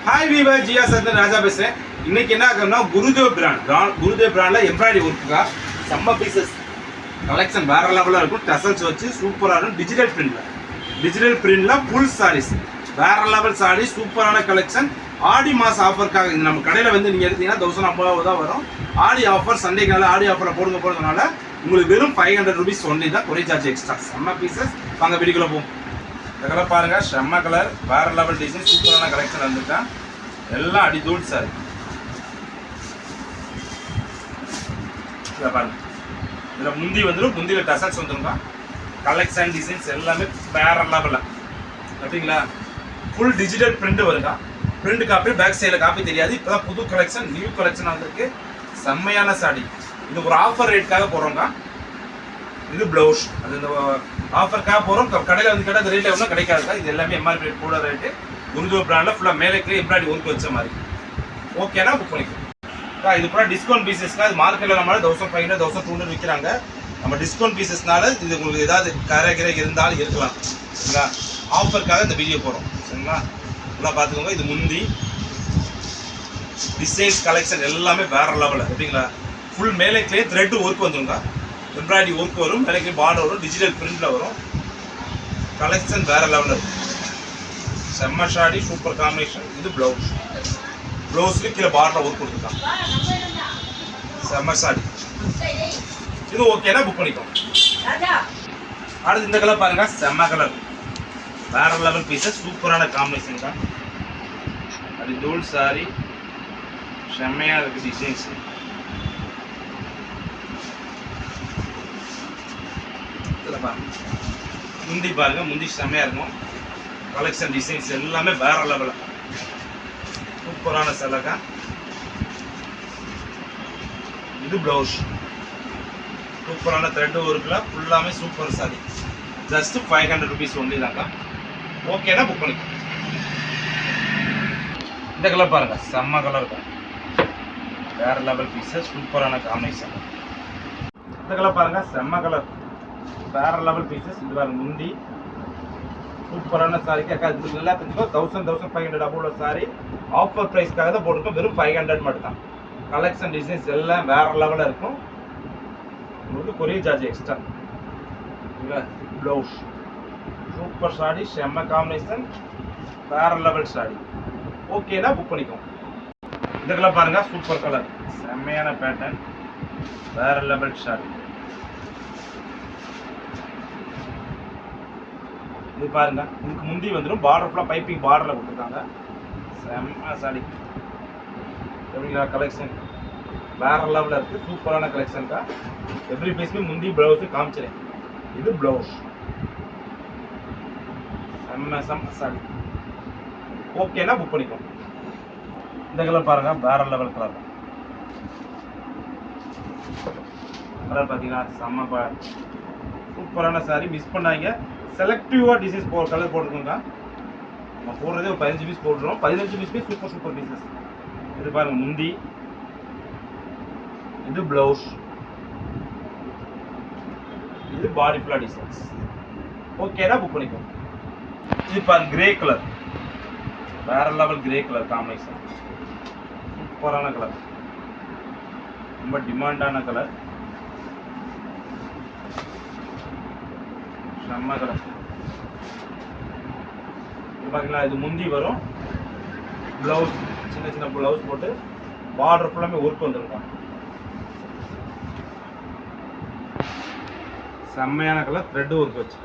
Hi viewer ஜியா சந்தன் ராஜா பேசுகிறேன். இன்னைக்கு என்ன ஆகும்னா குருதேவ் பிராண்டில் எம்ப்ராய்டரி ஒர்க்குக்கா செம்ம பீசஸ் கலெக்ஷன் வேற லெவலாக இருக்கும். டசல்ஸ் வச்சு சூப்பராக இருக்கும். டிஜிட்டல் பிரிண்டில் ஃபுல் சாரீஸ் வேற லெவல் சாரீ, சூப்பரான கலெக்ஷன். ஆடி மாத ஆஃபருக்காக இது நம்ம கடையில் வந்து நீங்கள் எடுத்தீங்கன்னா 1050 தான் வரும். ஆடி ஆஃபர் சண்டேக்கு ஆடி ஆஃபரை போடுறதுனால உங்களுக்கு வெறும் 500 rupees ஒன்லி தான், ஒரே சார்ஜ் எக்ஸ்ட்ரா. செம்ம பீசஸ். வாங்க வீடியோக்குள்ள போகும். இதெல்லாம் பாருங்க, செம்ம கலர், வேற லெவல் டிசைன், சூப்பரான கலெக்ஷன் வந்துருக்கேன். எல்லாம் அடி தூள் சார். இதில் பாருங்க, இதில் முந்தி வந்துடும், முந்தியில் டசல்ஸ் வந்துருங்க. கலெக்ஷன் டிசைன்ஸ் எல்லாமே வேற லெவலில் அப்படிங்களா. ஃபுல் டிஜிட்டல் பிரிண்ட் வருங்க. பிரிண்ட் காப்பி, பேக் சைடில் காப்பி தெரியாது. இப்போ தான் புது கலெக்ஷன், நியூ கலெக்ஷன் வந்திருக்கு. செம்மையான சாடி. இது ஒரு ஆஃபர் ரேட்டுக்காக போடுறோங்க. இது ப்ளவுஸ், அது இந்த ஆஃபருக்காக போகிறோம். கடையில் வந்து கேட்டால் அந்த ரேட்டில் ஒன்றும் கிடைக்காதுக்கா. இது எல்லாமே எம்ஆர்பி ரேட் கூட ரேட்டு. குருதேவ் பிராண்டில் ஃபுல்லாக மேலே எம்ப்ராய்டரி ஒர்க் வச்ச மாதிரி. ஓகேனா புக் பண்ணிக்கலாம். இது பூரா டிஸ்கவுண்ட் பீசஸ்க்கா. இது மார்க்கெட்டில் நம்மளால 1500 1200 விற்கிறாங்க. நம்ம டிஸ்கவுண்ட் பீசஸ்னால இது உங்களுக்கு ஏதாவது கரை இருந்தாலும் இருக்கலாம். சரிங்களா, ஆஃபருக்காக இந்த வீடியோ போகிறோம். சரிங்களா, நல்லா பார்த்துக்கோங்க. இது முந்தி டிசைன்ஸ் கலெக்ஷன் எல்லாமே வேற லெவலில் அப்படிங்களா. ஃபுல் மேலேக்கிலே த்ரெட் ஒர்க் வந்துருங்க. எம்ப்ராய்டரி ஒர்க் வரும், மேலேக்கு பார்டர் வரும், டிஜிட்டல் பிரிண்டில் வரும். கலெக்ஷன் வேற லெவலில் இருக்கும். செம்ம ஷாடி, சூப்பர் காம்பினேஷன். இது ப்ளவுஸ், ப்ளவுஸ்க்கு கீழே பார்டர் ஒர்க் கொடுத்துருக்கான். செம்ம ஷாடி. இது ஓகேனா புக் பண்ணிக்கோங்க. அடுத்து இந்த கலர் பாருங்க, செம்ம கலர், வேற லெவல் பீஸஸ், சூப்பரான காம்பினேஷன் தான். அது தூள் சாரி, செம்மையா இருக்கு டிசைன்ஸ். முந்தி பாருங்க, முந்தி செம்மையா இருக்கும். கலெக்ஷன் டிசைன்ஸ் எல்லாமே வேற லெவலில் சூப்பரான செலகா. இது ப்ளவுஸ், சூப்பரான த்ரெட் ஒர்க்ல ஃபுல்லாமே super sorry. Just 500 rupees only தாங்க. ஓகேனா புக் பண்ணிக்கோ. இந்த கலர் பாருங்க, செம்ம கலர் தான், வேற லெவல் பீஸஸ், சூப்பரான காம்பினேஷன். இந்த கலர் பாருங்க, செம்ம கலர், வேற லெவல் பீசஸ். இது பாருங்க, முந்தி சூப்பரான சாரிக்கு அக்கா. இது நல்லா தெரிஞ்சுக்கோ, 1500 அபோல சாரி ஆஃபர் ப்ரைஸ்க்காக தான் போட்டிருக்கோம். வெறும் 500 மட்டும் தான். கலெக்ஷன் டிசைன்ஸ் எல்லாம் வேற லெவலில் இருக்கும். உங்களுக்கு courier charge extra. Blouse super sorry, செம்ம காம்பினேஷன், வேற லெவல் சாரி. ஓகேனா புக் பண்ணிக்கோங்க. இந்த கலர் பாருங்க, சூப்பர் கலர், செம்மையான பேட்டர்ன், வேற லெவல் சாரி. இது பாருங்க, இதுக்கு முந்தி வந்துடும், பார்டர் ஃபுல்லாக பைப்பிங் பார்டரில் கொடுத்துருக்காங்க. செம்ம சாடி எப்படிங்களா. கலெக்ஷன் வேற லெவலில் இருக்குது, சூப்பரான கலெக்ஷன் தான். எவ்ரி பீஸுமே முந்தி ப்ளவுஸு காமிச்சிடேன். இது ப்ளவுஸ், செம்ம சாடி. ஓகேனா புக் பண்ணிக்கோங்க. இந்த கலர் பாருங்க, வேற லெவல் கலர் தான். கலர் பார்த்தீங்கன்னா செம்ம சூப்பரான சாரி. மிஸ் பண்ணாங்க, செலக்டிவாக டிசைன்ஸ் கலர் போட்டுருக்கோங்க. நம்ம போடுறதே ஒரு 15 பீஸ் போடுறோம். 15 பீஸுமே சூப்பர் பீசஸ். இது பாருங்க, முந்தி, இது ப்ளவுஸ், இது பாடி ஃபுல்லா டிசைன்ஸ். ஓகேனா புக் பண்ணிக்கோங்க. இது பாருங்க, கிரே கலர், வேற லெவல் கிரே கலர் காம்பினேஷன், சூப்பரான கலர், ரொம்ப டிமாண்டான கலர், செம்ம கலர். பார்த்தீங்களா, இது முந்தி வரும், ப்ளவுஸ் சின்ன ப்ளவுஸ் போட்டு பார்டர் ஃபுல்லாமே ஒர்க் வந்துருக்கும். செம்மையான கலர், த்ரெட் ஒர்க் வச்சு.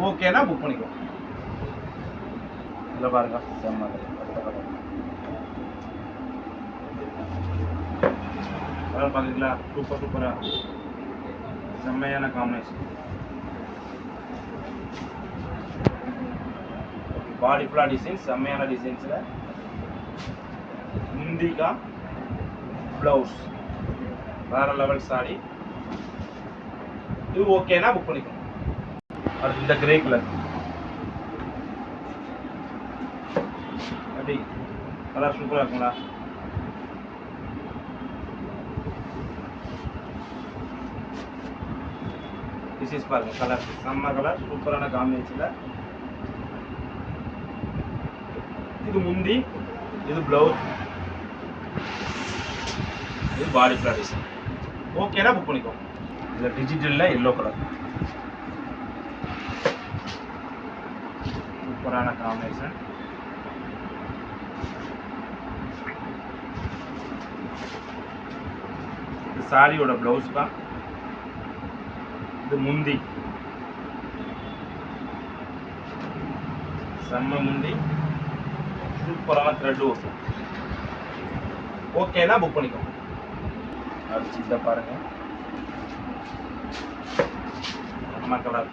ஓகேனா புக் பண்ணிக்கோ. இதில் பாருங்க, செம்ம கலர் பார்த்தீங்களா, சூப்பராக செம்மையான காம்பினேஷன். பாடி ஃபுல்லாக டிசைன், செம்மையான டிசைன்ஸில் முந்திக்கா ப்ளவுஸ், வேற லெவல் சாரி. இது ஓகேனா புக் பண்ணிக்கணும். அடுத்து இந்த கிரே கலர், எப்படி கலர் சூப்பராக இருக்குங்களா. டிசைன்ஸ் பாருங்க, கலர் செம்ம கலர், சூப்பரான காம்பினேஷனில் இது முந்தி, இது பிளவுஸ், இது பாடி ஃபுல்லாக டிசைன். ஓகேனா புக் பண்ணிக்கோ. இது டிஜிட்டலில் எல்லோ கலர், சூப்பரான காம்பினேஷன். இது சாரியோட பிளவுஸ் தான், இது முந்தி, செம்ம முந்தி, சூப்பரான த்ரெட் ஒர்க். ஓகேனா புக் பண்ணிக்கோ. அடுத்து இதை பாருங்க, நம்ம colour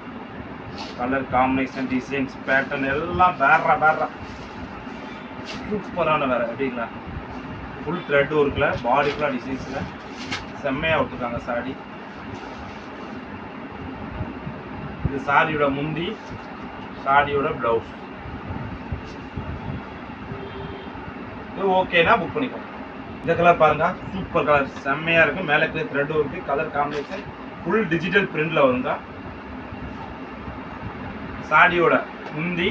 colour combination, designs, pattern எல்லாம் வேற சூப்பரான வேற அப்படிங்களா. ஃபுல் த்ரெட் ஒர்க்கில் பாடி ஃபுல்லாக டிசைன்ஸில் செம்மையாக விட்டுருக்காங்க சாரி. இது சாரியோட முந்தி, சாரியோட பிளவுஸ். இது ஓகேனா புக் பண்ணிக்கோ. இந்த கலர் பாருங்க, சூப்பர் கலர், செம்மையாக இருக்குது. மேலே இருக்கிற thread work, colour combination full digital பிரிண்டில் வருங்க. சாரியோட முந்தி,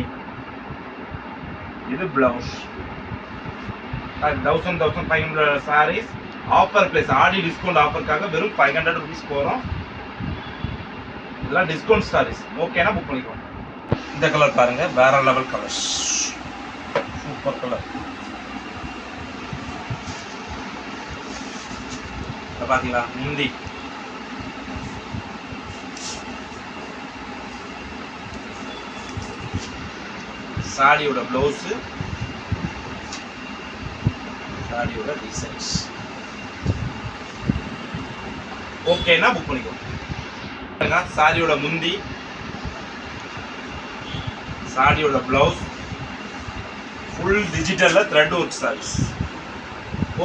இது blouse. 1500 sarees offer place, Aadi discount ஆஃபருக்காக வெறும் 500 ருபீஸ் போகிறோம். இதெல்லாம் டிஸ்கவுண்ட் சாரீஸ். ஓகேனா புக் பண்ணிக்கோ. இந்த கலர் பாருங்க, வேற லெவல் கலர், சூப்பர் கலர். பார்த்தீங்களா, முந்தி, சாரியோட பிளவுஸ், சாரியோட டிசைன்ஸ். ஓகேனா புக் பண்ணிக்கோ. சாரியோட முந்தி, சாரியோட பிளவுஸ், ஃபுல் டிஜிட்டல்ல த்ரெட் ஒர்க் சாரீஸ்.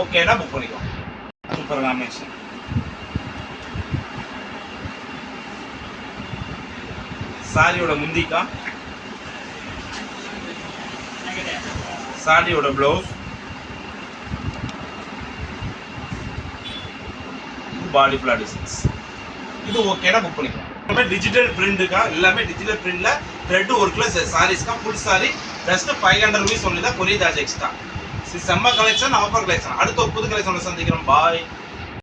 ஓகேனா புக் பண்ணிக்கோ. Super combination. சாரியோட முந்திக்கா, சாரியோட பிளவுஸ், பாடி ஃபுல்லா டிசைன்ஸ். இது ஓகேனா புக் பண்ணிக்கலாம். டிஜிட்டல் பிரிண்ட்டுக்கா, எல்லாமே டிஜிட்டல் பிரிண்ட்ல த்ரெட் ஒர்க்ல சாரீஸ்க்கா, full saree just 500 rupees only தான், கொரியர் சார்ஜ் எக்ஸ்ட்ரா. செம்ம கலெக்ஷன், ஆஃபர் கலெக்ஷன். அடுத்த புது கலெக்ஷன் சந்திக்கிறோம். பாய்.